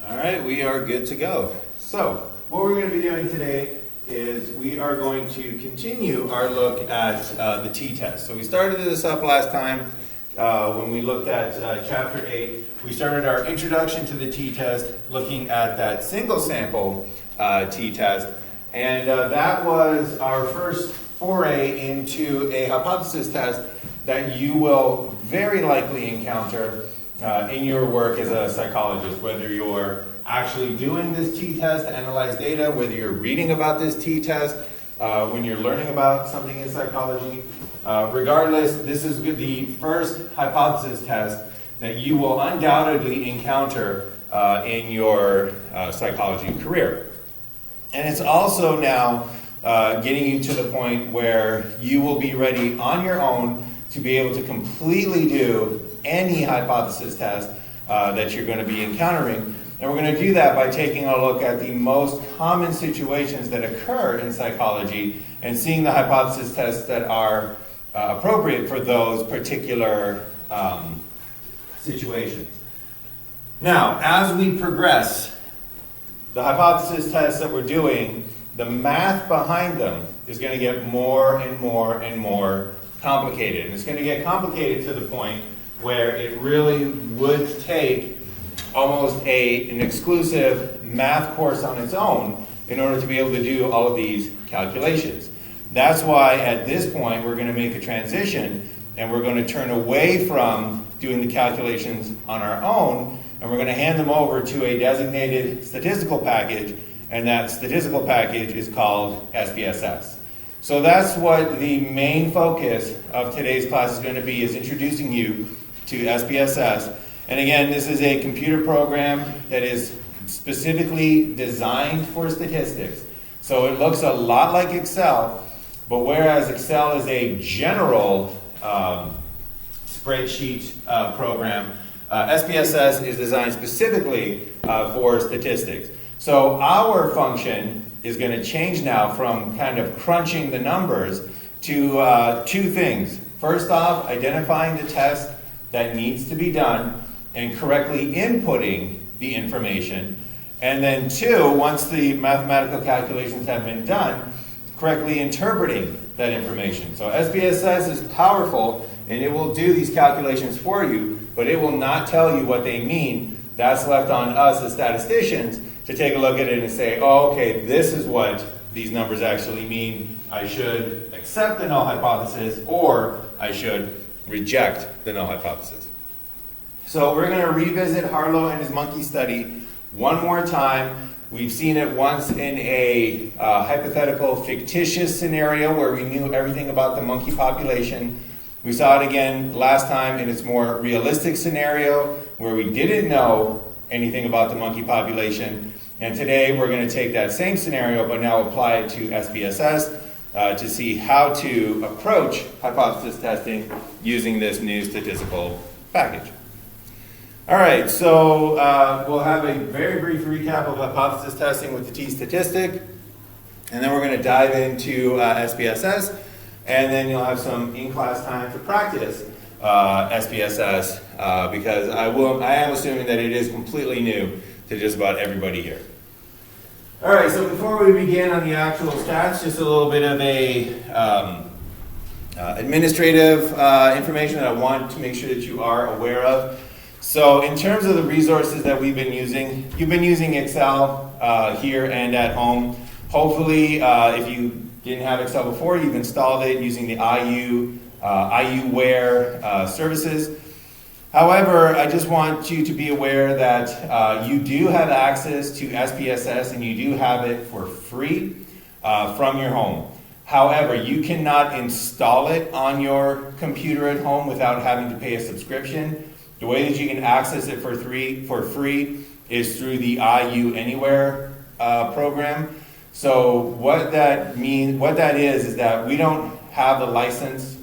All right, we are good to go. So, what we're going to be doing today is we are going to continue our look at the t-test. So we started this up last time when we looked at Chapter 8. We started our introduction to the t-test looking at that single sample t-test. And that was our first foray into a hypothesis test that you will very likely encounter in your work as a psychologist, whether you're actually doing this t-test to analyze data, whether you're reading about this t-test, when you're learning about something in psychology. Regardless, this is the first hypothesis test that you will undoubtedly encounter in your psychology career. And it's also now getting you to the point where you will be ready on your own to be able to completely do any hypothesis test that you're going to be encountering. And we're going to do that by taking a look at the most common situations that occur in psychology and seeing the hypothesis tests that are appropriate for those particular situations. Now, as we progress, the hypothesis tests that we're doing, the math behind them is going to get more and more and more complicated. And it's going to get complicated to the point where it really would take almost an exclusive math course on its own in order to be able to do all of these calculations. That's why at this point we're going to make a transition and we're going to turn away from doing the calculations on our own and we're going to hand them over to a designated statistical package, and that statistical package is called SPSS. So that's what the main focus of today's class is going to be, is introducing you to SPSS. And again, this is a computer program that is specifically designed for statistics. So it looks a lot like Excel, but whereas Excel is a general spreadsheet program, SPSS is designed specifically for statistics. So our function is going to change now from kind of crunching the numbers to two things. First off, identifying the test that needs to be done and correctly inputting the information. And then two, once the mathematical calculations have been done, correctly interpreting that information. So SPSS is powerful and it will do these calculations for you, but it will not tell you what they mean. That's left on us as statisticians to take a look at it and say, oh, okay, this is what these numbers actually mean. I should accept the null hypothesis or I should reject the null hypothesis. So we're going to revisit Harlow and his monkey study one more time. We've seen it once in a hypothetical fictitious scenario where we knew everything about the monkey population. We saw it again last time in its more realistic scenario where we didn't know anything about the monkey population. And today we're going to take that same scenario but now apply it to SPSS to see how to approach hypothesis testing using this new statistical package. All right, so we'll have a very brief recap of hypothesis testing with the t-statistic, and then we're going to dive into SPSS, and then you'll have some in-class time to practice SPSS because I am assuming that it is completely new to just about everybody here. All right, so before we begin on the actual stats, just a little bit of a administrative information that I want to make sure that you are aware of. So in terms of the resources that we've been using, you've been using Excel here and at home. Hopefully, if you didn't have Excel before, you've installed it using the IUware services. However, I just want you to be aware that you do have access to SPSS and you do have it for free from your home. However, you cannot install it on your computer at home without having to pay a subscription. The way that you can access it for free is through the IU Anywhere program. So what that is that we don't have the license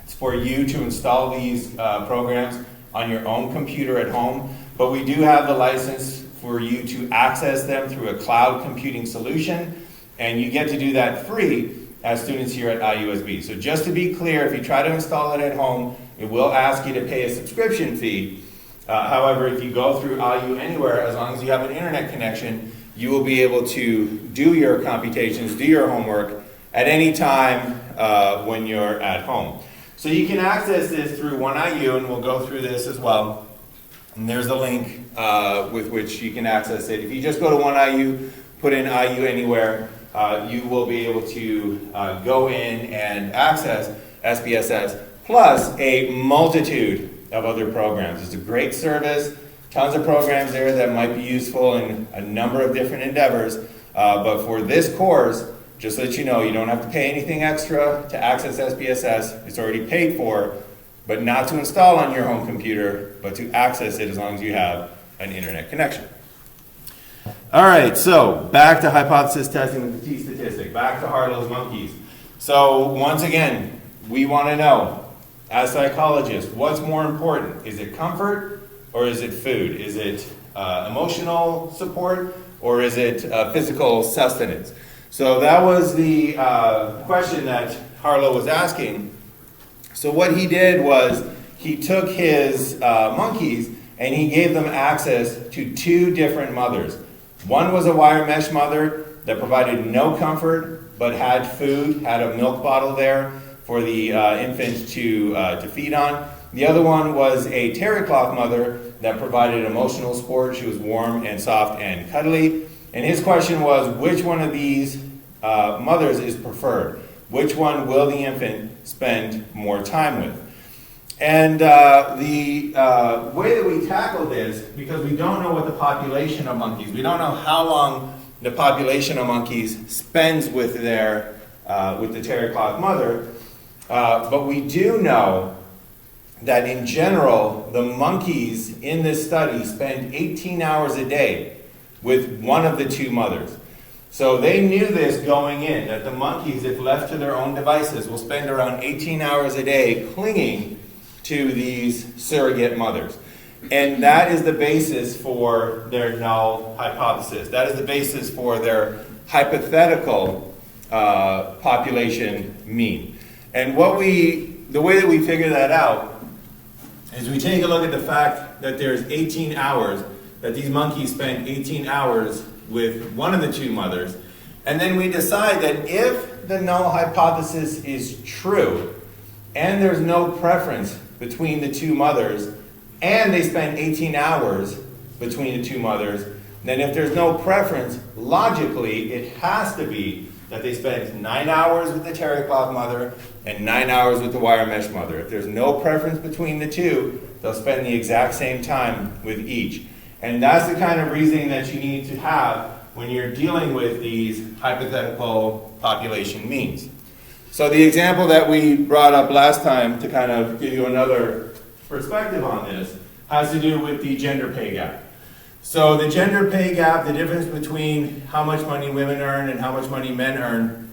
for you to install these programs on your own computer at home, but we do have the license for you to access them through a cloud computing solution, and you get to do that free as students here at IUSB. So just to be clear, if you try to install it at home, it will ask you to pay a subscription fee. However, if you go through IU Anywhere, as long as you have an internet connection, you will be able to do your computations, do your homework at any time when you're at home. So you can access this through 1IU, and we'll go through this as well. And there's a link with which you can access it. If you just go to 1IU, put in IU Anywhere, you will be able to go in and access SPSS, plus a multitude of other programs. It's a great service, tons of programs there that might be useful in a number of different endeavors, but for this course, just to let you know, you don't have to pay anything extra to access SPSS. It's already paid for, but not to install on your home computer, but to access it as long as you have an internet connection. All right, so back to hypothesis testing with the t-statistic, back to Harlows Monkeys. So once again, we want to know, as psychologists, what's more important? Is it comfort or is it food? Is it emotional support or is it physical sustenance? So that was the question that Harlow was asking. So what he did was he took his monkeys and he gave them access to two different mothers. One was a wire mesh mother that provided no comfort but had food, had a milk bottle there for the infant to feed on. The other one was a terry cloth mother that provided emotional support. She was warm and soft and cuddly. And his question was, which one of these mothers is preferred? Which one will the infant spend more time with? And the way that we tackle this, because we don't know what the population of monkeys, we don't know how long the population of monkeys spends with with the terry cloth mother, but we do know that in general, the monkeys in this study spend 18 hours a day with one of the two mothers. So they knew this going in, that the monkeys, if left to their own devices, will spend around 18 hours a day clinging to these surrogate mothers. And that is the basis for their null hypothesis. That is the basis for their hypothetical population mean. And the way that we figure that out is we take a look at the fact that there's 18 hours, that these monkeys spend 18 hours with one of the two mothers, and then we decide that if the null hypothesis is true, and there's no preference between the two mothers, and they spend 18 hours between the two mothers, then if there's no preference, logically, it has to be that they spend 9 hours with the terry cloth mother and 9 hours with the wire mesh mother. If there's no preference between the two, they'll spend the exact same time with each. And that's the kind of reasoning that you need to have when you're dealing with these hypothetical population means. So the example that we brought up last time, to kind of give you another perspective on this, has to do with the gender pay gap. So the gender pay gap, the difference between how much money women earn and how much money men earn,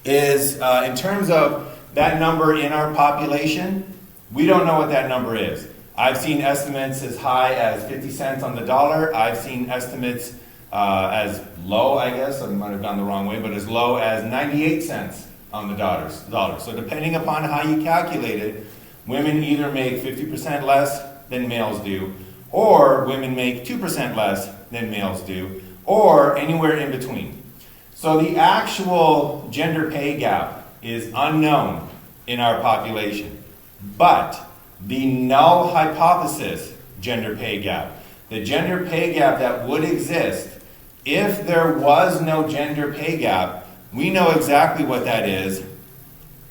is in terms of that number in our population, we don't know what that number is. I've seen estimates as high as 50 cents on the dollar. I've seen estimates as low, I guess, I might have gone the wrong way, but as low as 98 cents on the dollar. So depending upon how you calculate it, women either make 50% less than males do, or women make 2% less than males do, or anywhere in between. So the actual gender pay gap is unknown in our population, but the null hypothesis gender pay gap, the gender pay gap that would exist if there was no gender pay gap, we know exactly what that is,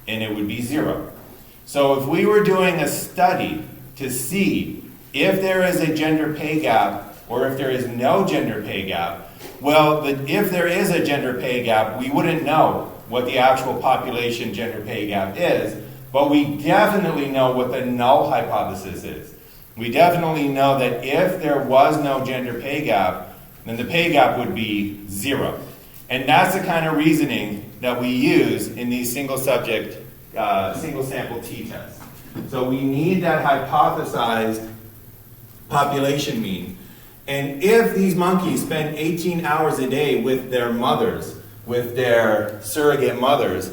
and it would be 0. So if we were doing a study to see if there is a gender pay gap or if there is no gender pay gap, well, if there is a gender pay gap, we wouldn't know what the actual population gender pay gap is, but we definitely know what the null hypothesis is. We definitely know that if there was no gender pay gap, then the pay gap would be 0. And that's the kind of reasoning that we use in these single subject, single sample t-tests. So we need that hypothesized population mean. And if these monkeys spend 18 hours a day with their mothers, with their surrogate mothers,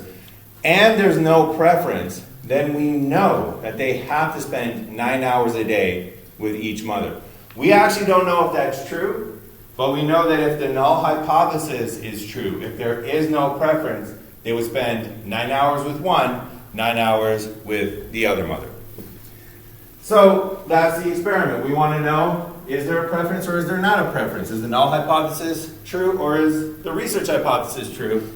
and there's no preference, then we know that they have to spend 9 hours a day with each mother. We actually don't know if that's true, but we know that if the null hypothesis is true, if there is no preference, they would spend 9 hours with one, 9 hours with the other mother. So that's the experiment. We want to know, is there a preference or is there not a preference? Is the null hypothesis true or is the research hypothesis true?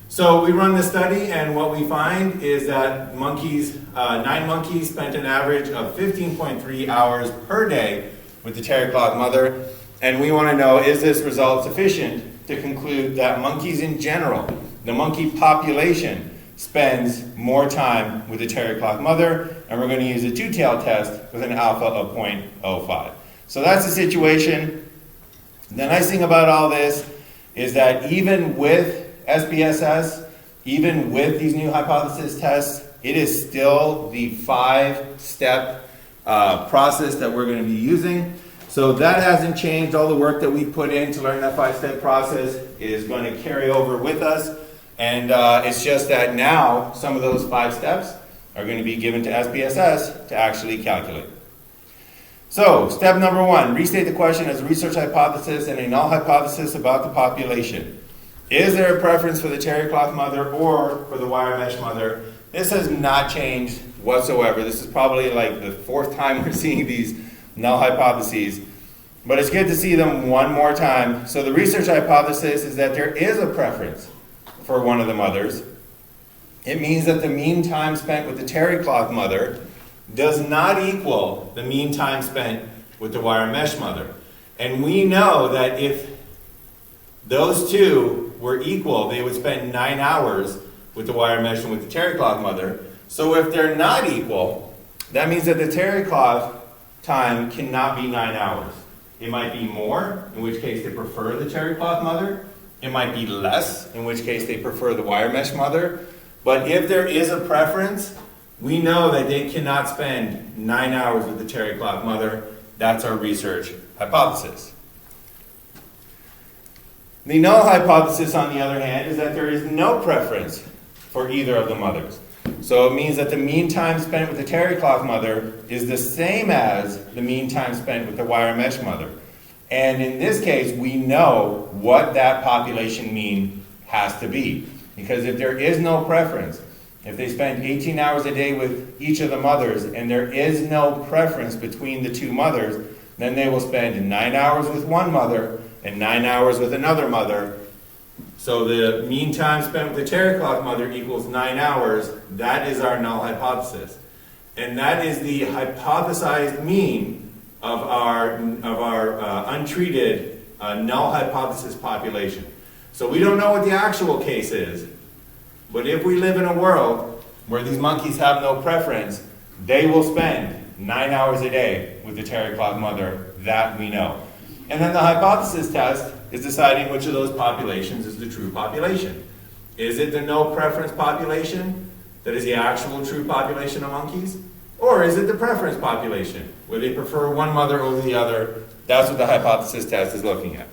So we run the study, and what we find is that 9 monkeys spent an average of 15.3 hours per day with the terry cloth mother, and we want to know, is this result sufficient to conclude that monkeys in general, the monkey population, spends more time with the terry cloth mother, and we're going to use a two-tailed test with an alpha of 0.05. So that's the situation. The nice thing about all this is that even with SPSS, even with these new hypothesis tests, it is still the 5-step process that we're going to be using. So that hasn't changed. All the work that we put in to learn that 5-step process is going to carry over with us. And it's just that now some of those 5 steps are going to be given to SPSS to actually calculate. So step number 1, restate the question as a research hypothesis and a null hypothesis about the population. Is there a preference for the terry cloth mother or for the wire mesh mother? This has not changed whatsoever. This is probably like the 4th time we're seeing these null hypotheses, but it's good to see them one more time. So the research hypothesis is that there is a preference for one of the mothers. It means that the mean time spent with the terry cloth mother does not equal the mean time spent with the wire mesh mother. And we know that if those two were equal, they would spend 9 hours with the wire mesh and with the terry cloth mother. So if they're not equal, that means that the terry cloth time cannot be 9 hours. It might be more, in which case they prefer the terry cloth mother. It might be less, in which case they prefer the wire mesh mother. But if there is a preference, we know that they cannot spend 9 hours with the terry cloth mother. That's our research hypothesis. The null hypothesis, on the other hand, is that there is no preference for either of the mothers. So it means that the mean time spent with the terry cloth mother is the same as the mean time spent with the wire mesh mother. And in this case, we know what that population mean has to be. Because if there is no preference, if they spend 18 hours a day with each of the mothers and there is no preference between the two mothers, then they will spend 9 hours with one mother and 9 hours with another mother. So the mean time spent with the terry cloth mother equals 9 hours. That is our null hypothesis. And that is the hypothesized mean of our untreated null hypothesis population. So we don't know what the actual case is, but if we live in a world where these monkeys have no preference, they will spend 9 hours a day with the terry cloth mother. That we know. And then the hypothesis test is deciding which of those populations is the true population. Is it the no preference population that is the actual true population of monkeys? Or is it the preference population where they prefer one mother over the other? That's what the hypothesis test is looking at.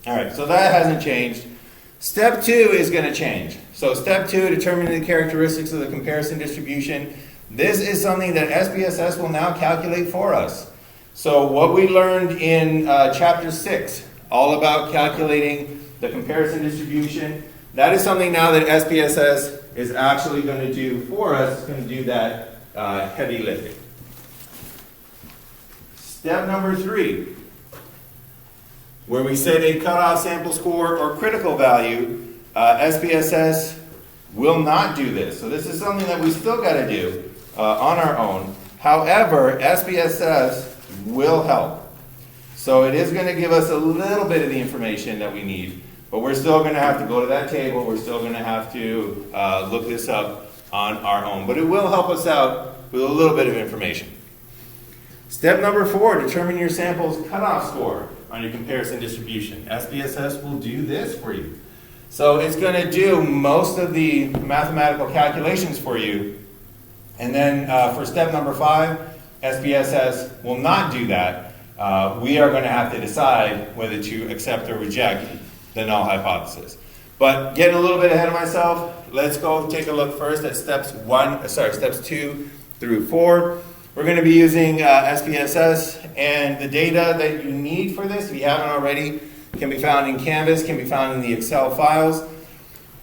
All right, so that hasn't changed. Step 2 is going to change. So step 2, determining the characteristics of the comparison distribution. This is something that SPSS will now calculate for us. So what we learned in chapter 6, all about calculating the comparison distribution, that is something now that SPSS is actually going to do for us. It's going to do that heavy lifting. Step number 3, where we set a cutoff sample score or critical value, SPSS will not do this. So this is something that we still got to do on our own. However, SPSS will help. So it is going to give us a little bit of the information that we need, but we're still going to have to go to that table. We're still going to have to look this up on our own, but it will help us out with a little bit of information. Step number 4, determine your sample's cutoff score on your comparison distribution. SPSS will do this for you. So it's going to do most of the mathematical calculations for you. And then for step number 5, SPSS will not do that. We are going to have to decide whether to accept or reject the null hypothesis. But getting a little bit ahead of myself, let's go take a look first at steps 2 through 4. We're going to be using SPSS, and the data that you need for this, if you haven't already, can be found in Canvas, can be found in the Excel files.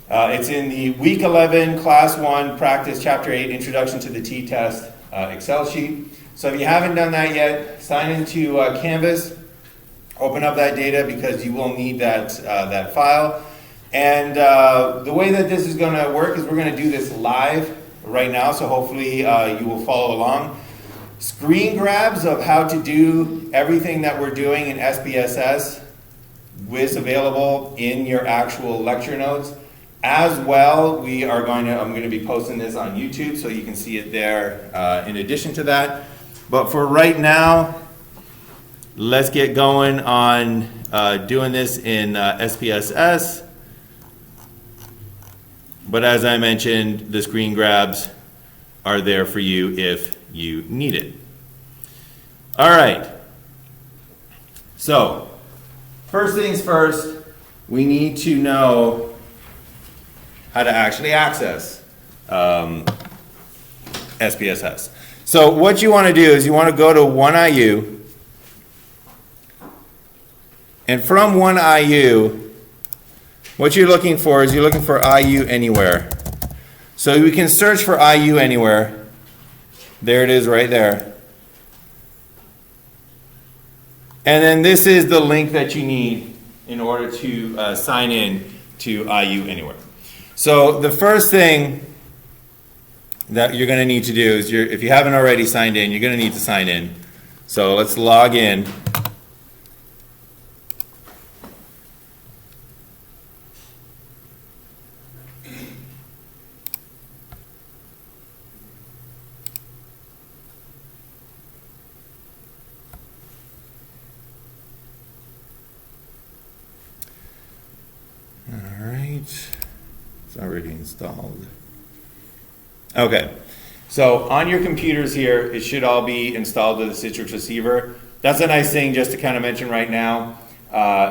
It's in the Week 11, Class 1, Practice, Chapter 8, Introduction to the T-Test Excel sheet. So if you haven't done that yet, sign into Canvas, open up that data because you will need that file. And the way that this is going to work is we're going to do this live right now, so hopefully you will follow along. Screen grabs of how to do everything that we're doing in SPSS is available in your actual lecture notes. As well, I'm going to be posting this on YouTube so you can see it there in addition to that. But for right now, let's get going on doing this in SPSS. But as I mentioned, the screen grabs are there for you if you need it. All right. So, first things first, we need to know how to actually access SPSS. So what you want to do is you want to go to 1IU, and from 1IU, what you're looking for is you're looking for IU Anywhere. So we can search for IU Anywhere. There it is right there. And then this is the link that you need in order to sign in to IU Anywhere. So the first thing that you're going to need to do is, if you haven't already signed in, you're going to need to sign in. So let's log in. All right. It's already installed. Okay, so on your computers here, it should all be installed with the Citrix Receiver. That's a nice thing just to kind of mention right now.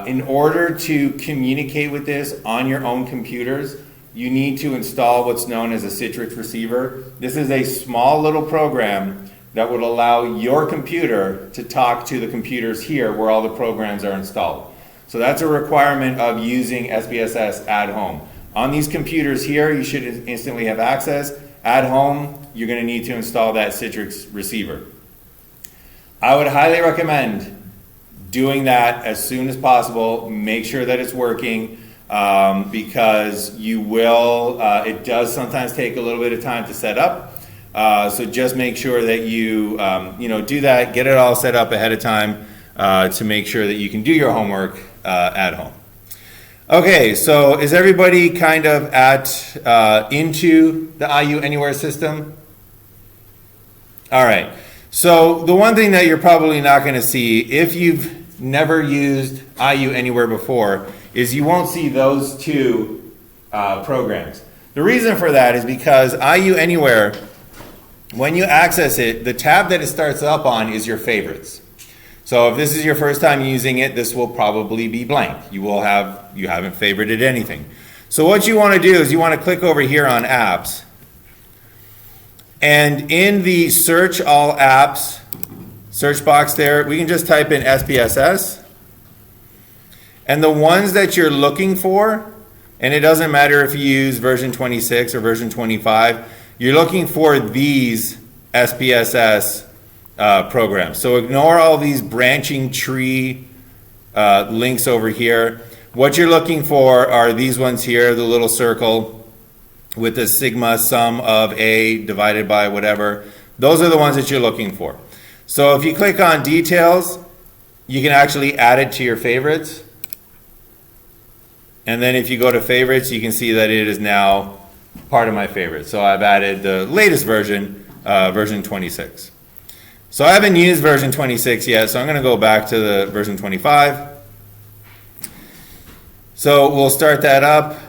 In order to communicate with this on your own computers, you need to install what's known as a Citrix Receiver. This is a small little program that would allow your computer to talk to the computers here where all the programs are installed. So that's a requirement of using SPSS at home. On these computers here, you should instantly have access. At home, you're going to need to install that Citrix Receiver. I would highly recommend doing that as soon as possible. Make sure that it's working because you will, it does sometimes take a little bit of time to set up. So just make sure that you, do that, get it all set up ahead of time to make sure that you can do your homework at home. Okay, so is everybody kind of into the IU Anywhere system? All right, so the one thing that you're probably not going to see if you've never used IU Anywhere before is you won't see those two programs. The reason for that is because IU Anywhere, when you access it, the tab that it starts up on is your favorites. So if this is your first time using it, this will probably be blank. You haven't favorited anything. So what you want to do is you want to click over here on apps. And in the search all apps search box there, we can just type in SPSS. And the ones that you're looking for, and it doesn't matter if you use version 26 or version 25, you're looking for these SPSS programs. So ignore all these branching tree links over here. What you're looking for are these ones here, the little circle with the sigma sum of A divided by whatever. Those are the ones that you're looking for. So if you click on details, you can actually add it to your favorites. And then if you go to favorites, you can see that it is now part of my favorites. So I've added the latest version, version 26. So I haven't used version 26 yet, so I'm going to go back to the version 25. So we'll start that up.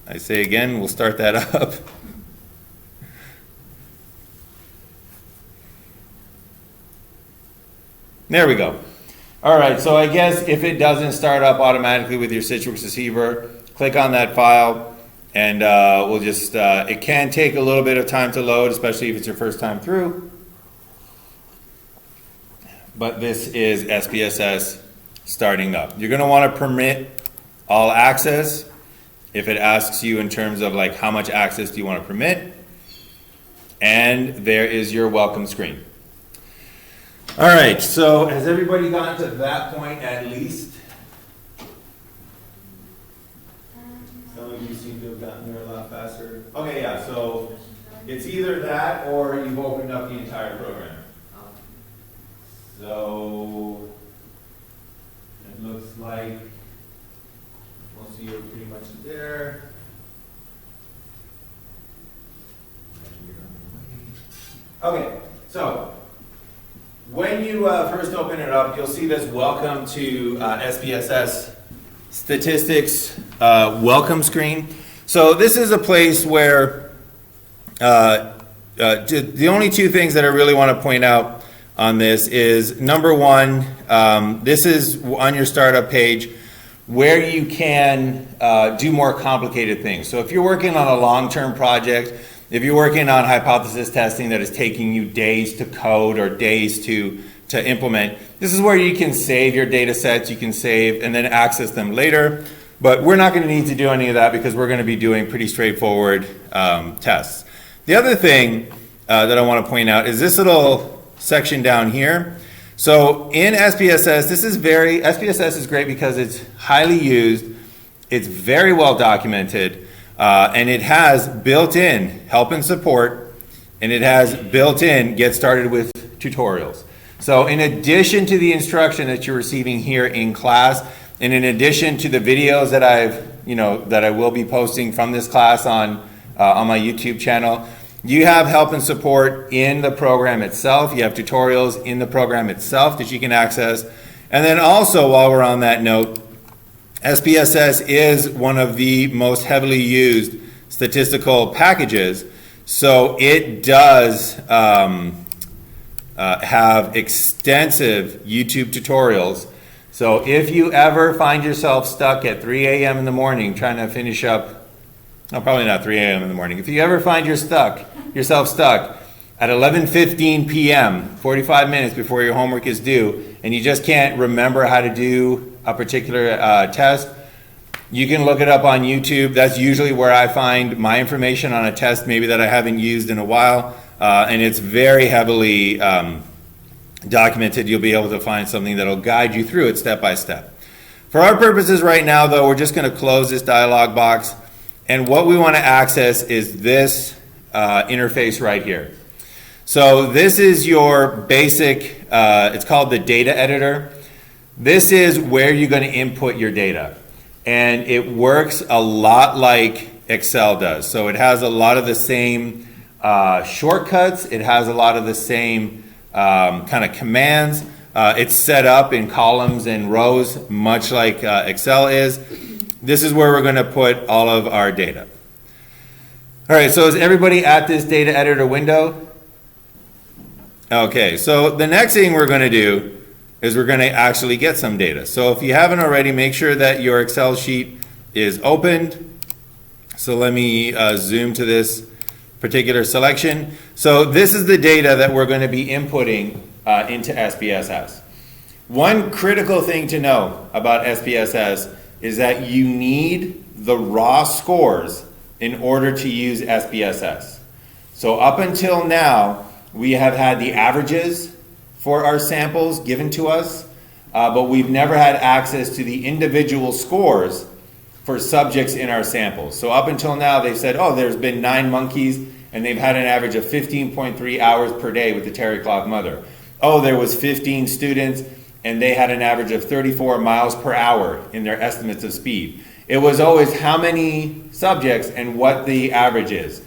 I say again, we'll start that up. There we go. All right, so I guess if it doesn't start up automatically with your Citrix Receiver, click on that file, and we'll just, it can take a little bit of time to load, especially if it's your first time through. But this is SPSS starting up. You're gonna wanna permit all access if it asks you in terms of like how much access do you wanna permit. And there is your welcome screen. All right, so has everybody gotten to that point at least? Some of you seem to have gotten there a lot faster. Okay, yeah, so it's either that or you've opened up the entire program. So it looks like most of you are pretty much there. Okay, so when you first open it up, you'll see this welcome to SPSS statistics welcome screen. So this is a place where the only two things that I really want to point out on this is, number one, this is on your startup page where you can do more complicated things. So if you're working on a long-term project, if you're working on hypothesis testing that is taking you days to code or days to implement, this is where you can save your data sets, you can save and then access them later. But we're not going to need to do any of that because we're going to be doing pretty straightforward tests. The other thing that I want to point out is this little section down here. So in SPSS, SPSS is great because it's highly used, it's very well documented, and it has built-in help and support, and it has built-in get started with tutorials. So in addition to the instruction that you're receiving here in class, and in addition to the videos that I will be posting from this class on my YouTube channel, you have help and support in the program itself. You have tutorials in the program itself that you can access. And then also, while we're on that note, SPSS is one of the most heavily used statistical packages. So it does have extensive YouTube tutorials. So if you ever find yourself stuck at 3 a.m. in the morning trying to finish up, no, probably not 3 a.m. in the morning. If you ever find yourself stuck at 11:15 p.m., 45 minutes before your homework is due, and you just can't remember how to do a particular test, you can look it up on YouTube. That's usually where I find my information on a test maybe that I haven't used in a while, and it's very heavily documented. You'll be able to find something that'll guide you through it step by step. For our purposes right now, though, we're just going to close this dialog box, and what we want to access is this interface right here. So this is your basic, it's called the data editor. This is where you're going to input your data. And it works a lot like Excel does. So it has a lot of the same shortcuts. It has a lot of the same kind of commands. It's set up in columns and rows, much like Excel is. This is where we're going to put all of our data. All right, so is everybody at this data editor window? Okay, so the next thing we're going to do is we're going to actually get some data. So if you haven't already, make sure that your Excel sheet is opened. So let me zoom to this particular selection. So this is the data that we're going to be inputting into SPSS. One critical thing to know about SPSS is that you need the raw scores in order to use SPSS. So up until now, we have had the averages for our samples given to us, but we've never had access to the individual scores for subjects in our samples. So up until now, they said, oh, there's been 9 monkeys, and they've had an average of 15.3 hours per day with the terry cloth mother. Oh, there was 15 students, and they had an average of 34 miles per hour in their estimates of speed. It was always how many subjects and what the average is.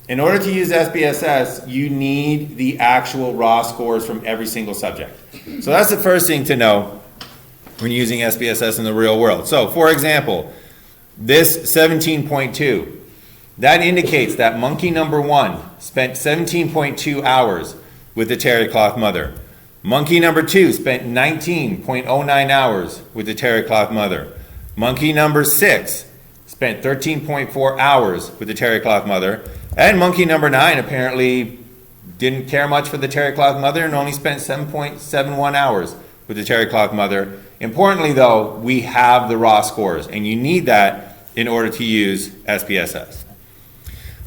In order to use SPSS, you need the actual raw scores from every single subject. So that's the first thing to know when using SPSS in the real world. So for example, this 17.2, that indicates that monkey number 1 spent 17.2 hours with the terry cloth mother. Monkey number 2 spent 19.09 hours with the terry cloth mother. Monkey number 6 spent 13.4 hours with the terry cloth mother. And monkey number 9 apparently didn't care much for the terry cloth mother and only spent 7.71 hours with the terry cloth mother. Importantly though, we have the raw scores, and you need that in order to use SPSS.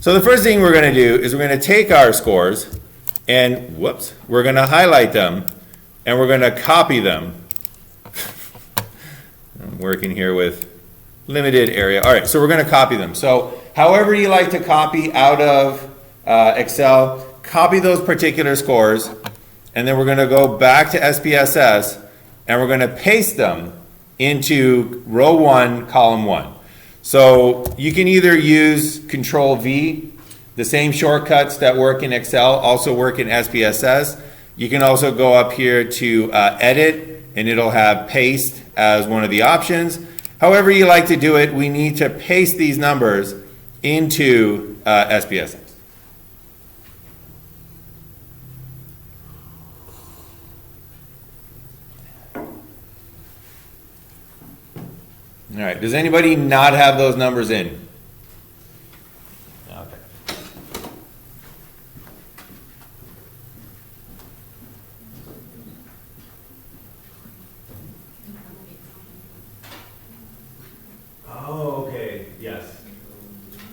So the first thing we're going to do is we're going to take our scores and, we're going to highlight them and we're going to copy them. I'm working here with limited area. All right, so we're going to copy them. So however you like to copy out of Excel, copy those particular scores, and then we're going to go back to SPSS and we're going to paste them into row 1, column 1. So you can either use Control V, the same shortcuts that work in Excel also work in SPSS. You can also go up here to Edit, and it'll have Paste as one of the options. However you like to do it, we need to paste these numbers into SPSS. All right, does anybody not have those numbers in? Okay. Oh, okay, yes.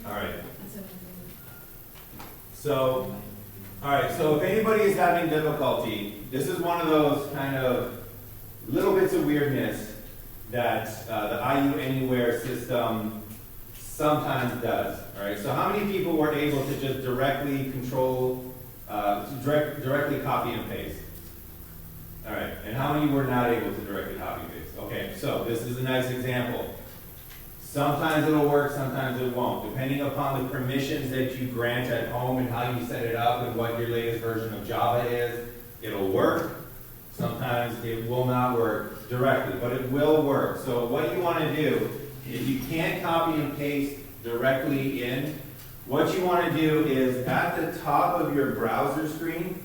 All right. So, so if anybody is having difficulty, this is one of those kind of little bits of weirdness that the IU Anywhere system sometimes does. All right, so how many people were able to just directly control, directly copy and paste? All right, and how many were not able to directly copy and paste? Okay, so this is a nice example. Sometimes it'll work, sometimes it won't. Depending upon the permissions that you grant at home and how you set it up and what your latest version of Java is, it'll work. Sometimes it will not work directly, but it will work. So what you want to do, if you can't copy and paste directly in, what you want to do is at the top of your browser screen,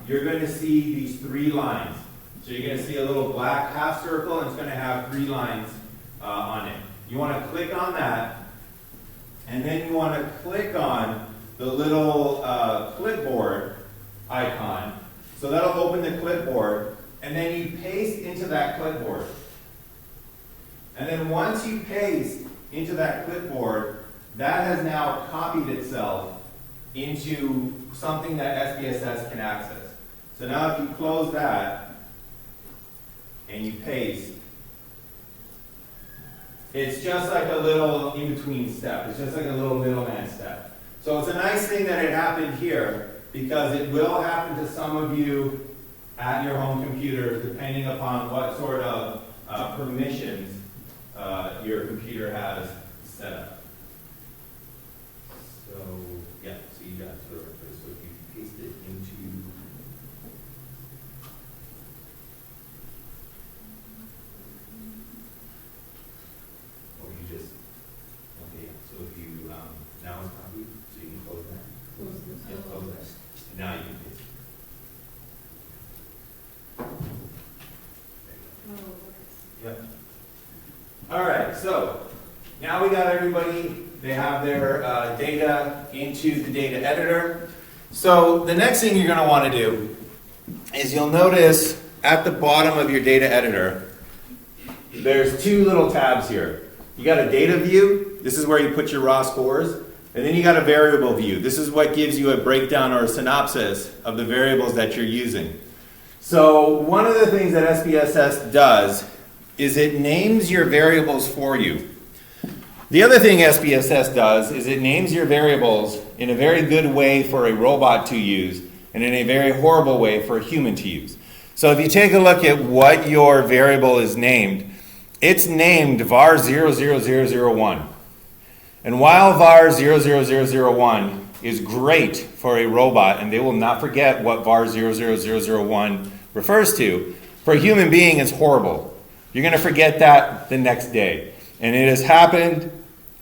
you're going to see these 3 lines. So you're going to see a little black half circle, and it's going to have 3 lines on it. You want to click on that, and then you want to click on the little clipboard icon. So that'll open the clipboard, and then you paste into that clipboard. And then once you paste into that clipboard, that has now copied itself into something that SPSS can access. So now if you close that and you paste, it's just like a little in-between step. It's just like a little middleman step. So it's a nice thing that it happened here, because it will happen to some of you at your home computers, depending upon what sort of permissions your computer has set up. So, yeah, so you got sort of a place. So if you paste it into or you just, okay, so if you, now it's copied, so you can close that. Yeah, close that. And now you can paste it. Yep. All right, so now we got everybody, they have their data into the data editor. So the next thing you're going to want to do is you'll notice at the bottom of your data editor, there's 2 little tabs here. You got a data view, this is where you put your raw scores, and then you got a variable view. This is what gives you a breakdown or a synopsis of the variables that you're using. So one of the things that SPSS does is it names your variables for you. The other thing SPSS does is it names your variables in a very good way for a robot to use and in a very horrible way for a human to use. So if you take a look at what your variable is named, it's named var 00001. And while var 00001 is great for a robot, and they will not forget what var 00001 refers to, for a human being it's horrible. You're going to forget that the next day. And it has happened.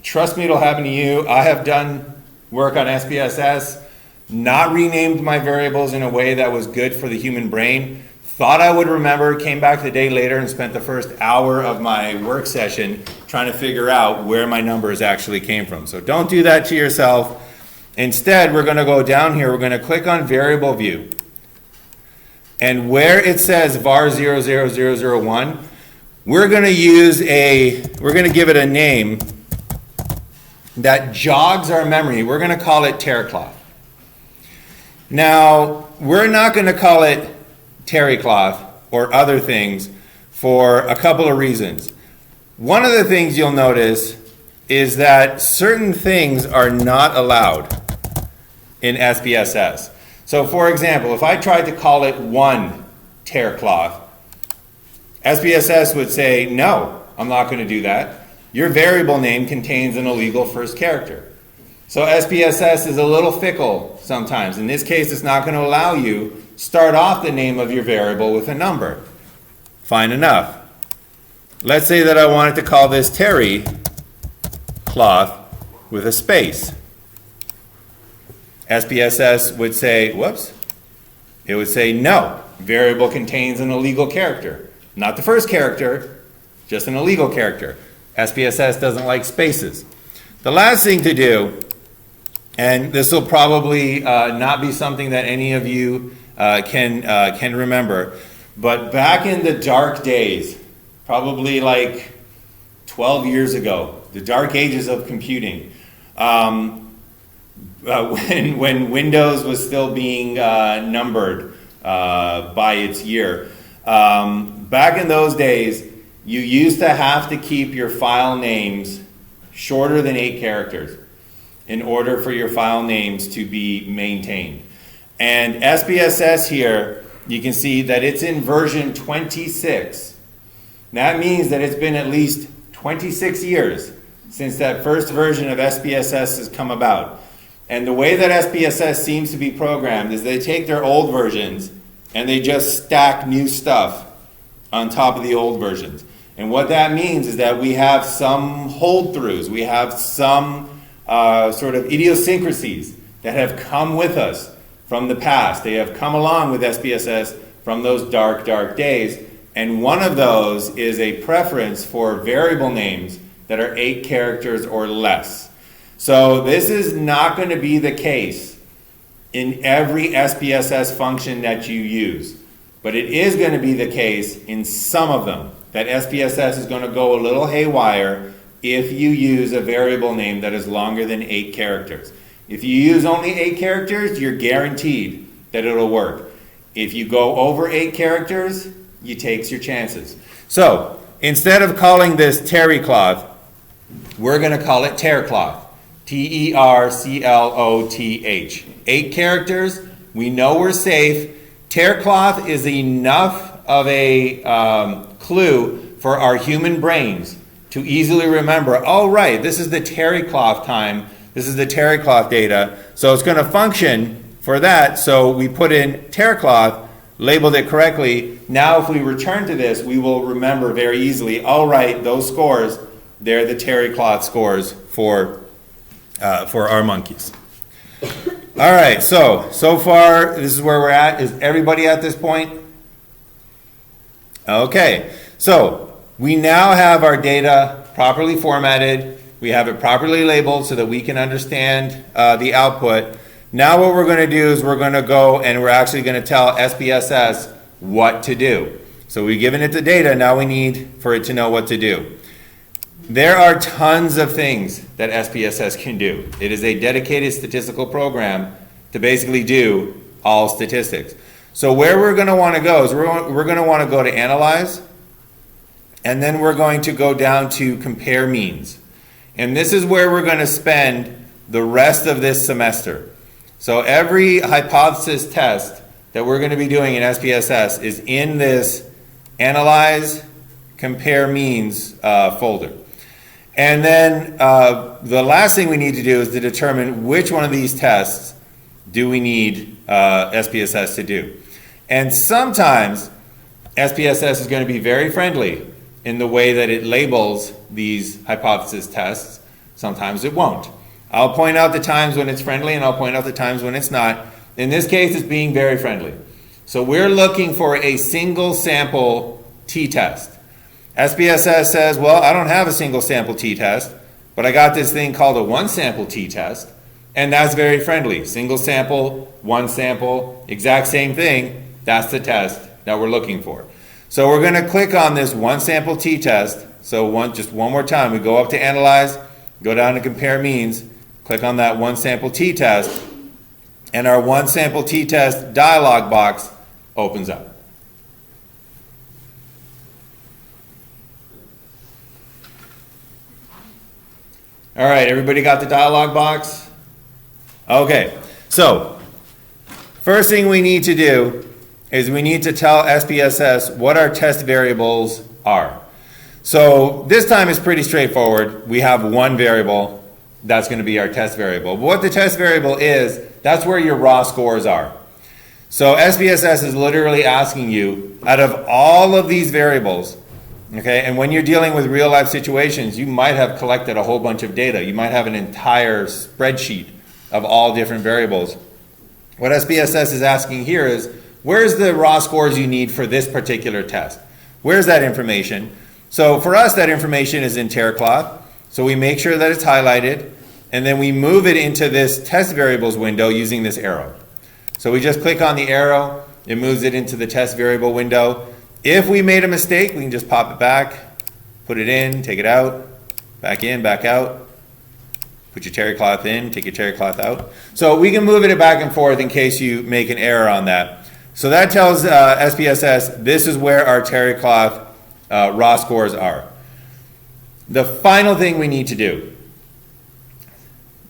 Trust me, it'll happen to you. I have done work on SPSS, not renamed my variables in a way that was good for the human brain, thought I would remember, came back the day later and spent the first hour of my work session trying to figure out where my numbers actually came from. So don't do that to yourself. Instead, we're going to go down here, we're going to click on variable view. And where it says var 00001, we're going to give it a name that jogs our memory. We're going to call it terrycloth. Now, we're not going to call it terrycloth or other things for a couple of reasons. One of the things you'll notice is that certain things are not allowed in SPSS. So for example, if I tried to call it one terrycloth, SPSS would say, no, I'm not going to do that. Your variable name contains an illegal first character. So SPSS is a little fickle sometimes. In this case, it's not going to allow you start off the name of your variable with a number. Fine enough. Let's say that I wanted to call this terry cloth with a space. SPSS would say, whoops, it would say no, variable contains an illegal character. Not the first character, just an illegal character. SPSS doesn't like spaces. The last thing to do, and this will probably not be something that any of you can remember, but back in the dark days, probably like 12 years ago, the dark ages of computing, when Windows was still being numbered by its year. Back in those days, you used to have to keep your file names shorter than 8 characters in order for your file names to be maintained. And SPSS here, you can see that it's in version 26. That means that it's been at least 26 years since that first version of SPSS has come about. And the way that SPSS seems to be programmed is they take their old versions and they just stack new stuff on top of the old versions. And what that means is that we have some hold-throughs, we have some sort of idiosyncrasies that have come with us from the past. They have come along with SPSS from those dark, dark days. And one of those is a preference for variable names that are 8 characters or less. So this is not going to be the case in every SPSS function that you use, but it is going to be the case in some of them, that SPSS is going to go a little haywire if you use a variable name that is longer than 8 characters. If you use only 8 characters, you're guaranteed that it'll work. If you go over 8 characters, you take your chances. So instead of calling this terrycloth, we're going to call it tercloth. Tercloth. 8 characters, we know we're safe. Tercloth is enough of a clue for our human brains to easily remember, oh right, this is the terrycloth time, this is the terrycloth data, so it's going to function for that, so we put in tercloth, labeled it correctly. Now if we return to this, we will remember very easily, all right, those scores, they're the terrycloth scores for our monkeys. All right, so far, this is where we're at. Is everybody at this point? Okay, so we now have our data properly formatted. We have it properly labeled so that we can understand the output. Now what we're going to do is we're going to go and we're actually going to tell SPSS what to do. So we've given it the data, now we need for it to know what to do. There are tons of things that SPSS can do. It is a dedicated statistical program to basically do all statistics. So where we're going to want to go is we're going to want to go to Analyze, and then we're going to go down to Compare Means. And this is where we're going to spend the rest of this semester. So every hypothesis test that we're going to be doing in SPSS is in this Analyze, Compare Means folder. And then the last thing we need to do is to determine which one of these tests do we need SPSS to do. And sometimes SPSS is going to be very friendly in the way that it labels these hypothesis tests. Sometimes it won't. I'll point out the times when it's friendly and I'll point out the times when it's not. In this case, it's being very friendly. So we're looking for a single sample t-test. SPSS says, well, I don't have a single sample t-test, but I got this thing called a one sample t-test, and that's very friendly. Single sample, one sample, exact same thing. That's the test that we're looking for. So we're going to click on this one sample t-test. So just one more time, we go up to Analyze, go down to Compare Means, click on that one sample t-test, and our one sample t-test dialog box opens up. All right, everybody got the dialog box? Okay, so first thing we need to do is we need to tell SPSS what our test variables are. So this time is pretty straightforward. We have one variable that's going to be our test variable. But what the test variable is, that's where your raw scores are. So SPSS is literally asking you, out of all of these variables, okay, and when you're dealing with real life situations, you might have collected a whole bunch of data. You might have an entire spreadsheet of all different variables. What SPSS is asking here is, where's the raw scores you need for this particular test? Where's that information? So for us, that information is in teracloth. So we make sure that it's highlighted, and then we move it into this test variables window using this arrow. So we just click on the arrow, it moves it into the test variable window. If we made a mistake, we can just pop it back, put it in, take it out, back in, back out, put your teracloth in, take your teracloth out. So we can move it back and forth in case you make an error on that. So that tells SPSS this is where our teracloth raw scores are. The final thing we need to do,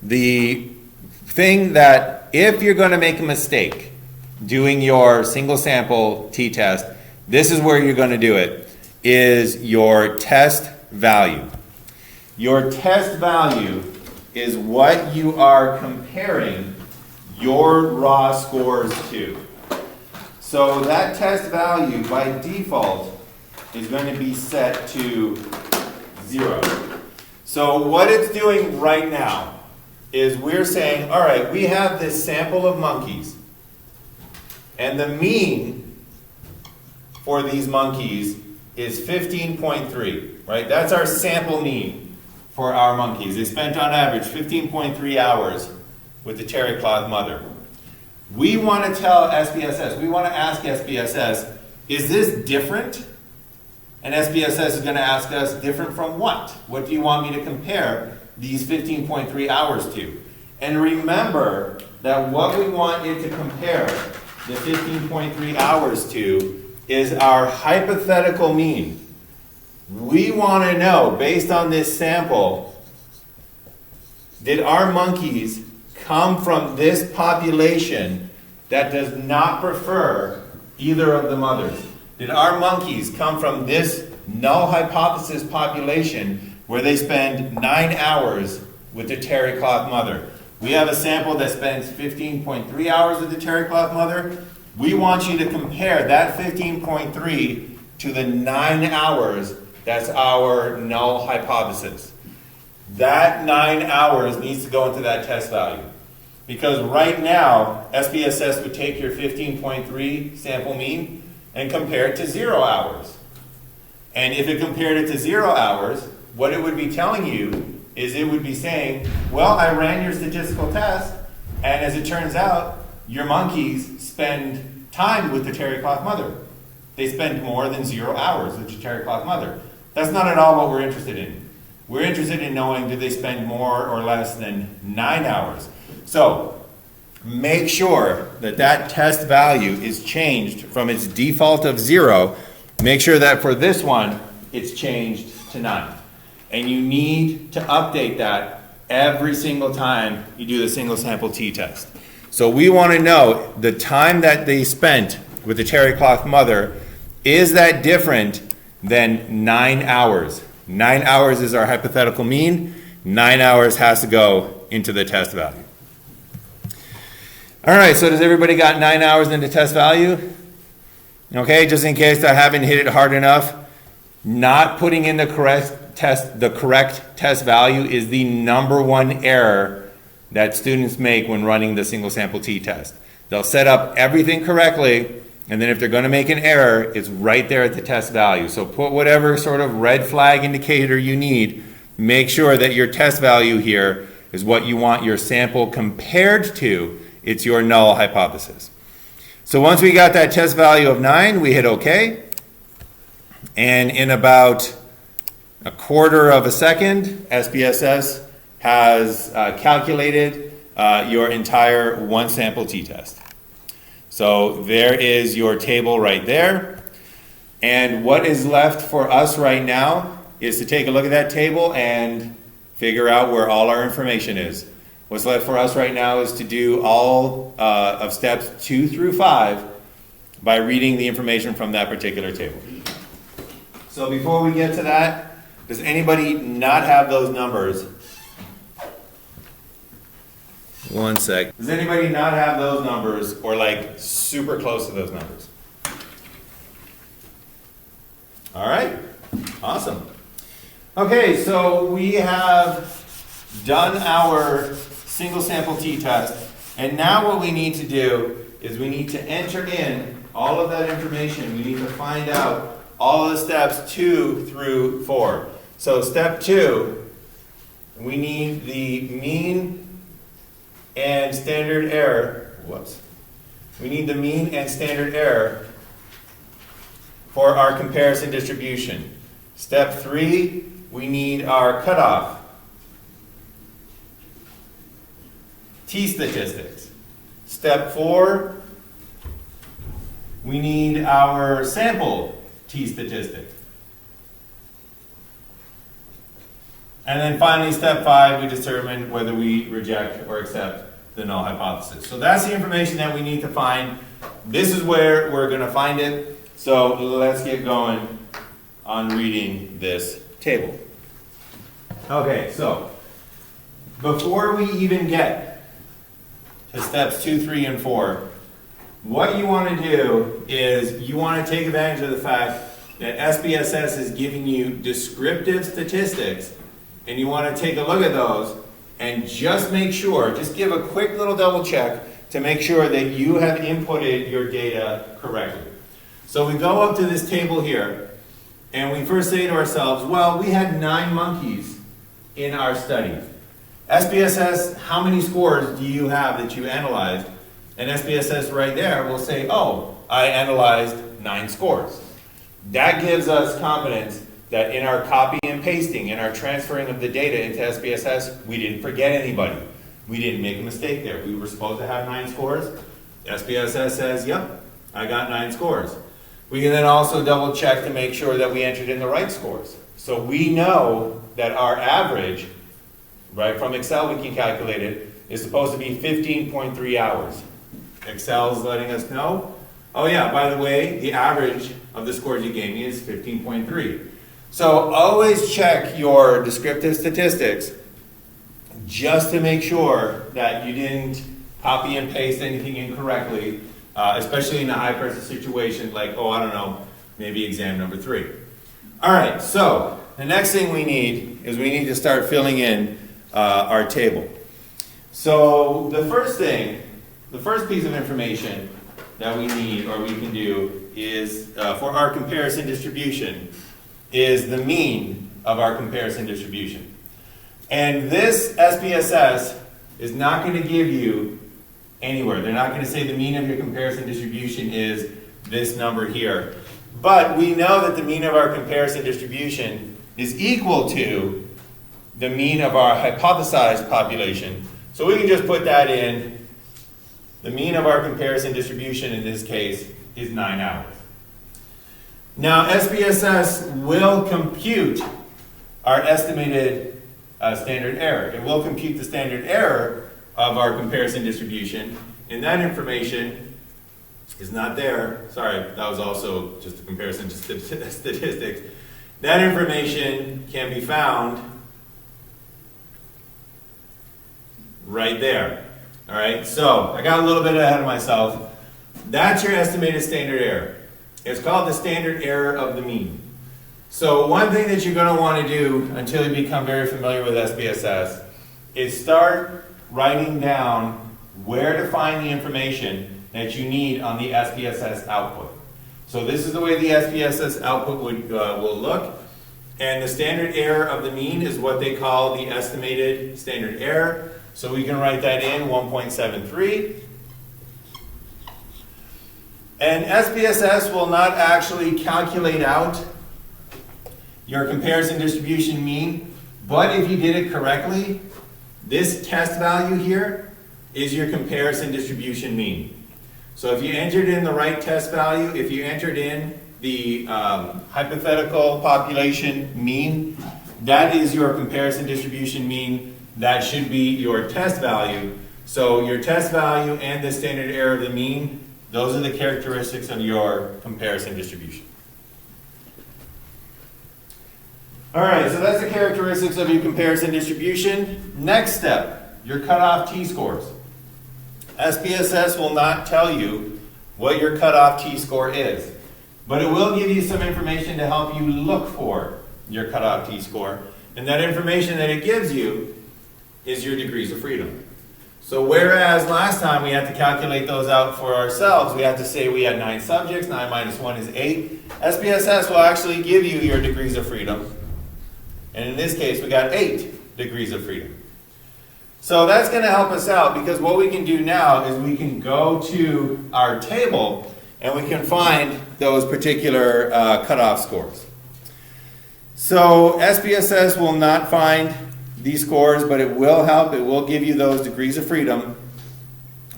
the thing that if you're going to make a mistake doing your single sample t-test, this is where you're going to do it, is your test value. Your test value is what you are comparing your raw scores to. So that test value by default is going to be set to 0. So what it's doing right now is we're saying, all right, we have this sample of monkeys, and the mean for these monkeys is 15.3, right? That's our sample mean for our monkeys. They spent on average 15.3 hours with the teracloth mother. We want to tell SPSS, we want to ask SPSS, is this different? And SPSS is going to ask us, different from what? What do you want me to compare these 15.3 hours to? And remember that what we want it to compare the 15.3 hours to is our hypothetical mean. We want to know, based on this sample, did our monkeys come from this population that does not prefer either of the mothers? Did our monkeys come from this null hypothesis population where they spend 9 hours with the teracloth mother? We have a sample that spends 15.3 hours with the teracloth mother. We want you to compare that 15.3 to the 9 hours that's our null hypothesis. That 9 hours needs to go into that test value. Because right now, SPSS would take your 15.3 sample mean and compare it to 0 hours. And if it compared it to 0 hours, what it would be telling you is it would be saying, well, I ran your statistical test, and as it turns out, your monkeys spend time with the teracloth mother. They spend more than 0 hours with the teracloth mother. That's not at all what we're interested in. We're interested in knowing, do they spend more or less than 9 hours? So make sure that that test value is changed from its default of 0. Make sure that for this one, it's changed to 9. And you need to update that every single time you do the single sample t-test. So we want to know the time that they spent with the teracloth mother, is that different than 9 hours? 9 hours is our hypothetical mean. 9 hours has to go into the test value. All right, so does everybody got 9 hours in the test value? Okay, just in case I haven't hit it hard enough, not putting in the correct test value is the #1 error that students make when running the single sample t-test. They'll set up everything correctly, And then if they're going to make an error, it's right there at the test value. So put whatever sort of red flag indicator you need. Make sure that your test value here is what you want your sample compared to. It's your null hypothesis. So once we got that test value of 9, we hit OK. And in about a quarter of a second, SPSS has calculated your entire one sample t-test. So there is your table right there. And what is left for us right now is to take a look at that table and figure out where all our information is. What's left for us right now is to do all of steps 2 through 5 by reading the information from that particular table. So before we get to that, does anybody not have those numbers? One sec. Does anybody not have those numbers or like super close to those numbers? All right, awesome. Okay, so we have done our single sample t-test, and now what we need to do is we need to enter in all of that information. We need to find out all of the steps 2 through 4. So step 2, we need the mean and standard error. We need the mean and standard error for our comparison distribution. Step 3, we need our cutoff t-statistics. Step 4, we need our sample t-statistic. And then finally, step 5, we determine whether we reject or accept the null hypothesis. So that's the information that we need to find. This is where we're going to find it. So let's get going on reading this table. Okay, so before we even get to steps 2, 3, and 4, what you want to do is you want to take advantage of the fact that SPSS is giving you descriptive statistics, and you want to take a look at those and just make sure, just give a quick little double check to make sure that you have inputted your data correctly. So we go up to this table here, and we first say to ourselves, well, we had 9 monkeys in our study. SPSS, how many scores do you have that you analyzed? And SPSS right there will say, oh, I analyzed 9 scores. That gives us confidence that in our copy and pasting, in our transferring of the data into SPSS, we didn't forget anybody. We didn't make a mistake there. We were supposed to have 9 scores. SPSS says, yep, I got 9 scores. We can then also double check to make sure that we entered in the right scores. So we know that our average, right, from Excel we can calculate it, is supposed to be 15.3 hours. Excel's letting us know, oh yeah, by the way, the average of the scores you gave me is 15.3. So always check your descriptive statistics just to make sure that you didn't copy and paste anything incorrectly, especially in a high pressure situation like, oh, I don't know, maybe exam number 3. All right, so the next thing we need is we need to start filling in our table. So the first piece of information that we need or we can do is for our comparison distribution is the mean of our comparison distribution. And this SPSS is not going to give you anywhere. They're not going to say the mean of your comparison distribution is this number here. But we know that the mean of our comparison distribution is equal to the mean of our hypothesized population. So we can just put that in. The mean of our comparison distribution in this case is 9 hours. Now SPSS will compute our estimated standard error. It will compute the standard error of our comparison distribution, and that information is not there. Sorry, that was also just a comparison to statistics. That information can be found right there. All right, so I got a little bit ahead of myself. That's your estimated standard error. It's called the standard error of the mean. So one thing that you're going to want to do until you become very familiar with SPSS is start writing down where to find the information that you need on the SPSS output. So this is the way the SPSS output will look. And the standard error of the mean is what they call the estimated standard error. So we can write that in, 1.73. And SPSS will not actually calculate out your comparison distribution mean, but if you did it correctly, this test value here is your comparison distribution mean. So if you entered in the right test value, if you entered in the hypothetical population mean, that is your comparison distribution mean. That should be your test value. So your test value and the standard error of the mean, those are the characteristics of your comparison distribution. All right, so that's the characteristics of your comparison distribution. Next step, your cutoff t-scores. SPSS will not tell you what your cutoff t-score is, but it will give you some information to help you look for your cutoff t-score. And that information that it gives you is your degrees of freedom. So whereas last time we had to calculate those out for ourselves, we had to say we had 9 subjects, 9 minus 1 is 8. SPSS will actually give you your degrees of freedom. And in this case, we got 8 degrees of freedom. So that's going to help us out, because what we can do now is we can go to our table and we can find those particular cutoff scores. So SPSS will not find these scores, but it will help. It will give you those degrees of freedom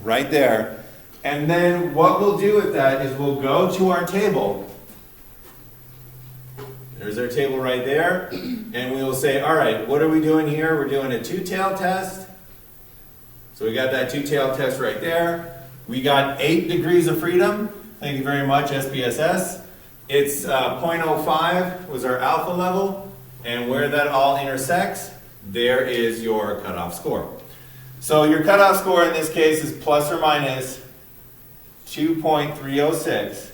right there. And then what we'll do with that is we'll go to our table. There's our table right there. And we will say, all right, what are we doing here? We're doing a two-tailed test. So we got that two-tailed test right there. We got 8 degrees of freedom. Thank you very much, SPSS. It's 0.05 was our alpha level. And where that all intersects, there is your cutoff score. So your cutoff score in this case is plus or minus 2.306.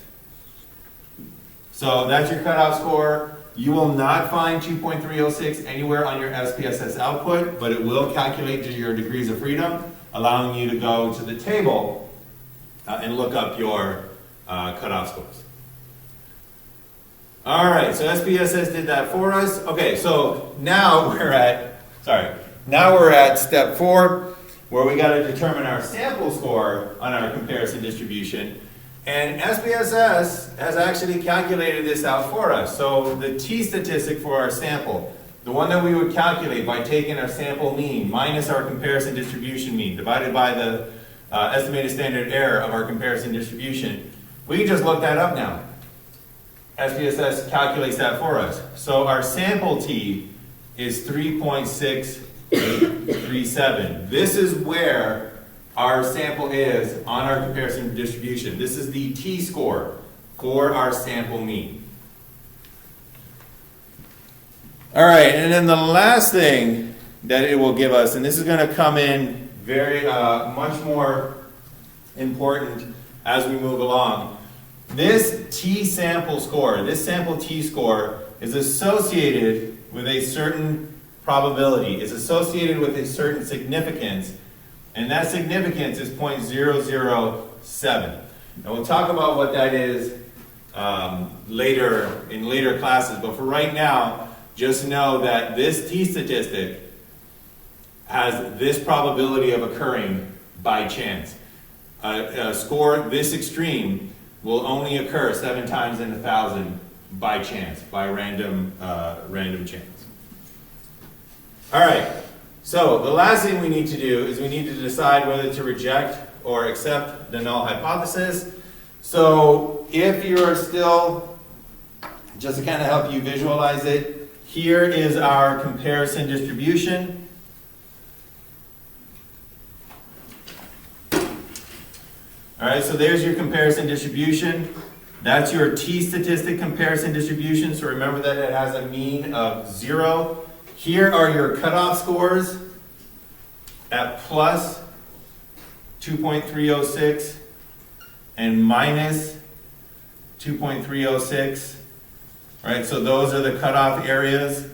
So that's your cutoff score. You will not find 2.306 anywhere on your SPSS output, but it will calculate to your degrees of freedom, allowing you to go to the table and look up your cutoff scores. All right, so SPSS did that for us. Okay, so now we're at step 4, where we got to determine our sample score on our comparison distribution. And SPSS has actually calculated this out for us. So the t-statistic for our sample, the one that we would calculate by taking our sample mean minus our comparison distribution mean divided by the estimated standard error of our comparison distribution, we can just look that up now. SPSS calculates that for us. So our sample t is 3.637. This is where our sample is on our comparison distribution. This is the t-score for our sample mean. All right, and then the last thing that it will give us, and this is going to come in very much more important as we move along. This t-sample score, this sample t-score is associated with a certain probability, is associated with a certain significance, and that significance is 0.007. And we'll talk about what that is later in later classes, but for right now, just know that this t-statistic has this probability of occurring by chance. A score this extreme will only occur 7 times in 1,000 by chance, by random chance. All right, so the last thing we need to do is we need to decide whether to reject or accept the null hypothesis. So if you're still, just to kind of help you visualize it, here is our comparison distribution. All right, so there's your comparison distribution. That's your t-statistic comparison distribution. So remember that it has a mean of 0. Here are your cutoff scores at plus 2.306 and minus 2.306. All right, so those are the cutoff areas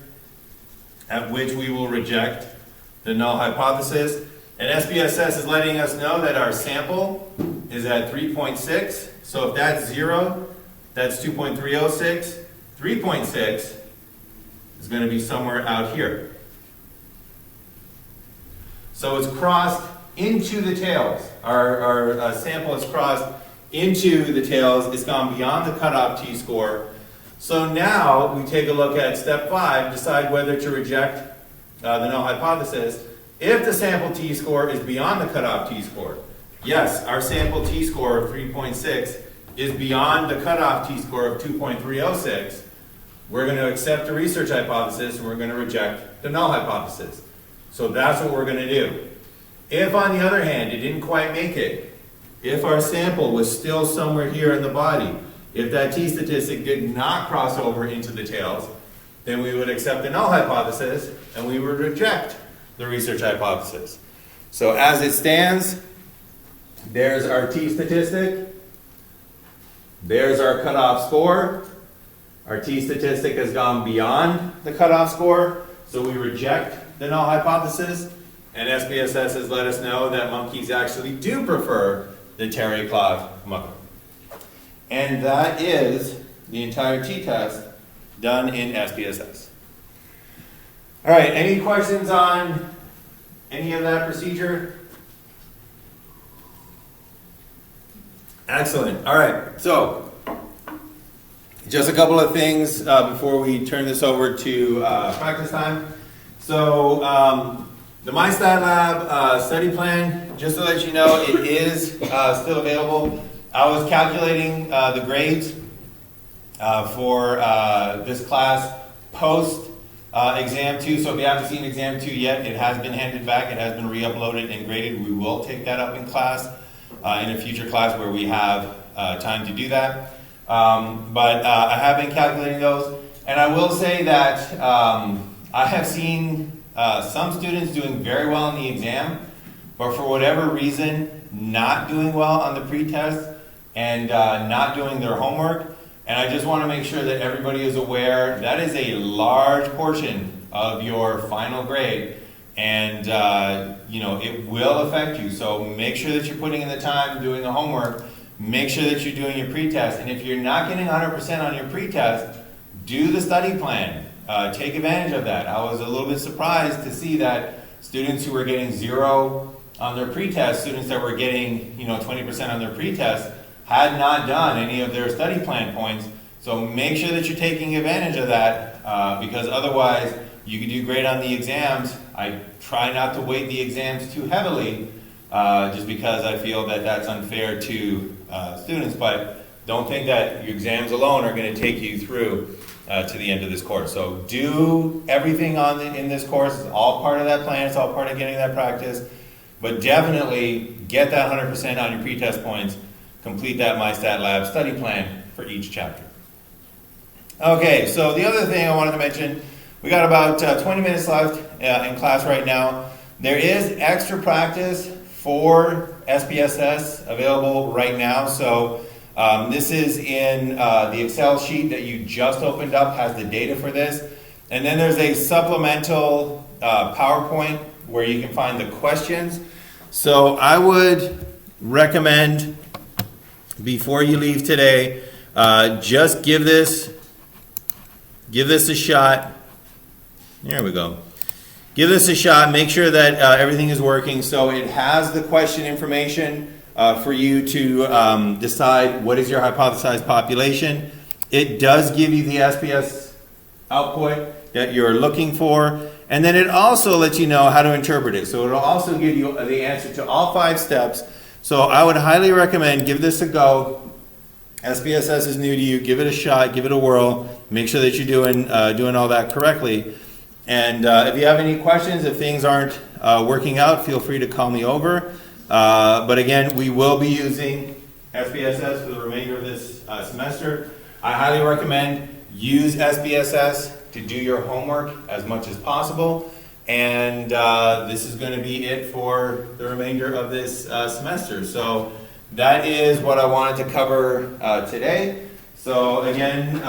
at which we will reject the null hypothesis. And SPSS is letting us know that our sample is at 3.6. So if that's 0, that's 2.306. 3.6 is going to be somewhere out here. So it's crossed into the tails. Our sample is crossed into the tails. It's gone beyond the cutoff t-score. So now we take a look at step 5, decide whether to reject the null hypothesis. If the sample t-score is beyond the cutoff t-score, yes, our sample t-score of 3.6 is beyond the cutoff t-score of 2.306, we're going to accept the research hypothesis and we're going to reject the null hypothesis. So that's what we're going to do. If, on the other hand, it didn't quite make it, if our sample was still somewhere here in the body, if that t-statistic did not cross over into the tails, then we would accept the null hypothesis and we would reject the research hypothesis. So as it stands, there's our t-statistic, there's our cutoff score. Our t-statistic has gone beyond the cutoff score, so we reject the null hypothesis, and SPSS has let us know that monkeys actually do prefer the terry-cloth mucker. And that is the entire t-test done in SPSS. All right, any questions on any of that procedure? Excellent. All right, so just a couple of things before we turn this over to practice time. So the MyStatLab study plan, just to let you know, it is still available. I was calculating the grades for this class post exam 2. So if you haven't seen exam 2 yet, it has been handed back. It has been re-uploaded and graded. We will take that up in class, in a future class where we have time to do that. But I have been calculating those. And I will say that I have seen some students doing very well in the exam, but for whatever reason, not doing well on the pretest and not doing their homework. And I just want to make sure that everybody is aware that is a large portion of your final grade, and it will affect you. So make sure that you're putting in the time doing the homework. Make sure that you're doing your pretest. And if you're not getting 100% on your pretest, do the study plan. Take advantage of that. I was a little bit surprised to see that students who were getting 0 on their pretest, students that were getting 20% on their pretest, had not done any of their study plan points. So make sure that you're taking advantage of that, because otherwise you can do great on the exams. I try not to weight the exams too heavily, just because I feel that that's unfair to students, but don't think that your exams alone are going to take you through to the end of this course. So do everything in this course. It's all part of that plan. It's all part of getting that practice. But definitely get that 100% on your pretest points. Complete that MyStatLab study plan for each chapter. Okay, so the other thing I wanted to mention, we got about 20 minutes left in class right now. There is extra practice for SPSS available right now. So this is in the Excel sheet that you just opened up, has the data for this. And then there's a supplemental PowerPoint where you can find the questions. So I would recommend, before you leave today, just give this a shot. There we go. Give this a shot. Make sure that everything is working. So it has the question information for you to decide what is your hypothesized population. It does give you the SPS output that you're looking for. And then it also lets you know how to interpret it. So it'll also give you the answer to all 5 steps. So I would highly recommend give this a go. SPSS is new to you. Give it a shot. Give it a whirl. Make sure that you're doing all that correctly. And if you have any questions, if things aren't working out, feel free to call me over. But again, we will be using SPSS for the remainder of this semester. I highly recommend use SPSS to do your homework as much as possible. And this is going to be it for the remainder of this semester. So that is what I wanted to cover today. So again,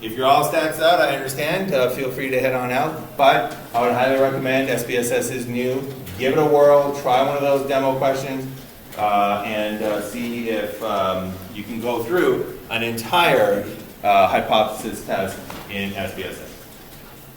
if you're all stats out, I understand. Feel free to head on out. But I would highly recommend SPSS is new. Give it a whirl. Try one of those demo questions. and see if you can go through an entire hypothesis test in SPSS.